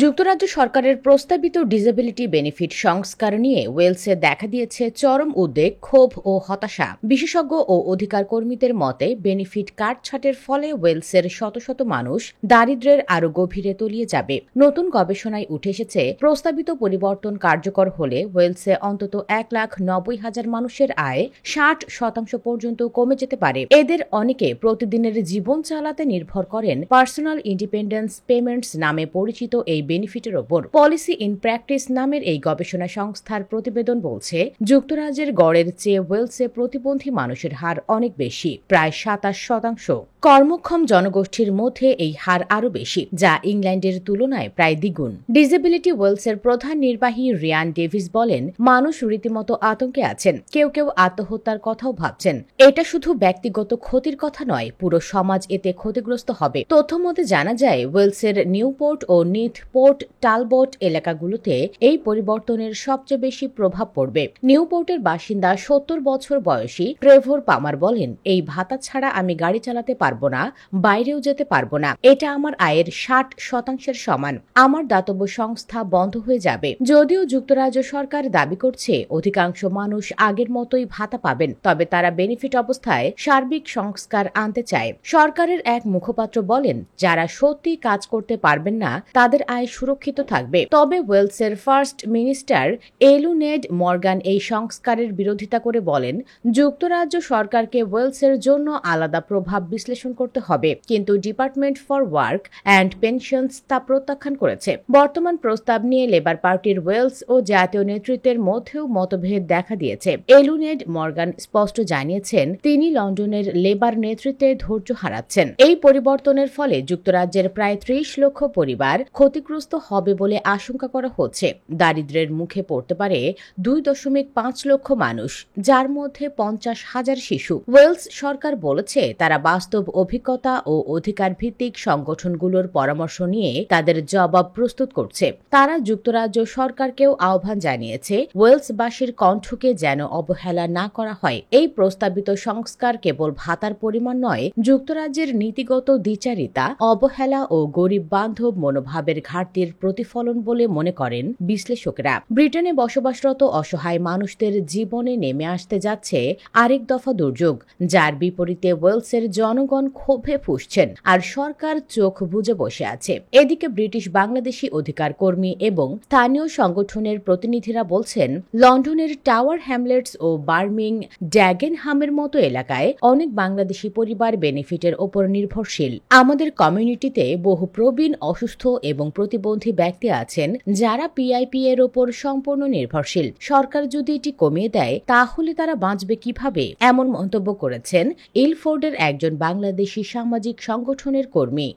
যুক্তরাজ্য সরকারের প্রস্তাবিত ডিসেবিলিটি বেনিফিট সংস্কার নিয়ে ওয়েলসে দেখা দিয়েছে চরম উদ্বেগ, ক্ষোভ ও হতাশা। বিশেষজ্ঞ ও অধিকার কর্মীদের মতে বেনিফিট কাটছাঁটের ফলে ওয়েলসের শত শত মানুষ দারিদ্র্যের আরও গভীরে তলিয়ে যাবে। নতুন গবেষণায় উঠে এসেছে, প্রস্তাবিত পরিবর্তন কার্যকর হলে ওয়েলসে অন্তত 1,90,000 মানুষের আয় 60% পর্যন্ত কমে যেতে পারে। এদের অনেকে প্রতিদিনের জীবন চালাতে নির্ভর করেন পার্সোনাল ইন্ডিপেন্ডেন্স পেমেন্টস নামে পরিচিত এই বেনিফিটের ওপর। পলিসি ইন প্র্যাকটিস নামের এই গবেষণা সংস্থার প্রতিবেদন বলছে, যুক্তরাজ্যের গড়ের চেয়ে ওয়েলসে প্রতিবন্ধী মানুষের হার অনেক বেশি, প্রায় 27%। কর্মক্ষম জনগোষ্ঠীর মধ্যে এই হার আরও বেশি, যা ইংল্যান্ডের তুলনায় প্রায় দ্বিগুণ। ডিসেবিলিটি ওয়েলসের প্রধান নির্বাহী রিয়ান ডেভিস বলেন, মানুষ রীতিমতো আতঙ্কে আছেন, কেউ কেউ আত্মহত্যার কথাও ভাবছেন। এটা শুধু ব্যক্তিগত ক্ষতির কথা নয়, পুরো সমাজ এতে ক্ষতিগ্রস্ত হবে। তথ্যমতে জানা যায়, ওয়েলসের নিউপোর্ট ও পোর্ট টালবট এলাকাগুলোতে এই পরিবর্তনের সবচেয়ে বেশি প্রভাব পড়বে। নিউপোর্টের বাসিন্দা 70 বছর বয়সী ট্রেভর পামার বলেন, এই ভাতা ছাড়া আমি গাড়ি চালাতে পারবো না, বাইরেও যেতে পারবো না। এটা আমার আয়ের 60% সমান। আমার দাতব্য সংস্থা বন্ধ হয়ে যাবে। যদিও যুক্তরাজ্য সরকার দাবি করছে অধিকাংশ মানুষ আগের মতোই ভাতা পাবেন, তবে তারা বেনিফিট অবস্থায় সার্বিক সংস্কার আনতে চায়। সরকারের এক মুখপাত্র বলেন, যারা সত্যি কাজ করতে পারবেন না তাদের আয় সুরক্ষিত থাকবে। তবে ওয়েলসের ফার্স্ট মিনিস্টার এলুনেড মর্গান এই সংস্কারের বিরোধিতা করে বলেন, যুক্তরাজ্য সরকারকে ওয়েলসের জন্য আলাদা প্রভাব বিশ্লেষণ করতে হবে, কিন্তু department for work and pensions তা প্রত্যাখ্যান করেছে। বর্তমান প্রস্তাব নিয়ে লেবার পার্টির ওয়েলস ও জাতীয় নেতৃত্বের মধ্যেও মতভেদ দেখা দিয়েছে। এলুনেড মর্গান স্পষ্ট জানিয়েছেন, তিনি লন্ডনের লেবার নেতৃত্বে ধৈর্য হারাচ্ছেন। এই পরিবর্তনের ফলে যুক্তরাজ্যের প্রায় 30 লক্ষ পরিবার ক্ষতিগ্রস্ত হবে বলে আশঙ্কা করা হচ্ছে। দারিদ্র্যের মুখে পড়তে পারে 2.5 লক্ষ মানুষ, যার মধ্যে 50,000 শিশু। ওয়েলস সরকার বলেছে, তারা বাস্তব অভিজ্ঞতা ও অধিকার ভিত্তিক সংগঠনগুলোর পরামর্শ নিয়ে তাদের জবাব প্রস্তুত করছে। তারা যুক্তরাজ্য সরকারকেও আহ্বান জানিয়েছে, ওয়েলসবাসীর কণ্ঠকে যেন অবহেলা না করা হয়। এই প্রস্তাবিত সংস্কার কেবল ভাতার পরিমাণ নয়, যুক্তরাজ্যের নীতিগত দ্বিচারিতা, অবহেলা ও গরিব বান্ধব মনোভাবের ঘাটতির প্রতিফলন বলে মনে করেন বিশ্লেষকেরা। ব্রিটেনে বসবাসরত অসহায় মানুষদের জীবনে নেমে আসতে যাচ্ছে আরেক দফা দুর্যোগ, যার বিপরীতে ওয়েলসের জনগণ ক্ষোভে ফুঁসছেন আর সরকার চোখ বুজে বসে আছে। এদিকে ব্রিটিশ বাংলাদেশি অধিকার কর্মী এবং স্থানীয় সংগঠনের প্রতিনিধিরা বলছেন, লন্ডনের টাওয়ার হ্যামলেটস ও বার্মিং ড্যাগেনহামের মতো এলাকায় অনেক বাংলাদেশি পরিবার বেনিফিটের ওপর নির্ভরশীল। আমাদের কমিউনিটিতে বহু প্রবীণ, অসুস্থ এবং প্রতিবন্ধী ব্যক্তি আছেন যারা পিআইপি এর ওপর সম্পূর্ণ নির্ভরশীল। সরকার যদি এটি কমিয়ে দেয় তাহলে তারা বাঁচবে কিভাবে? এমন মন্তব্য করেছেন ইলফোর্ডের একজন বাংলাদেশি সামাজিক সংগঠনের কর্মী।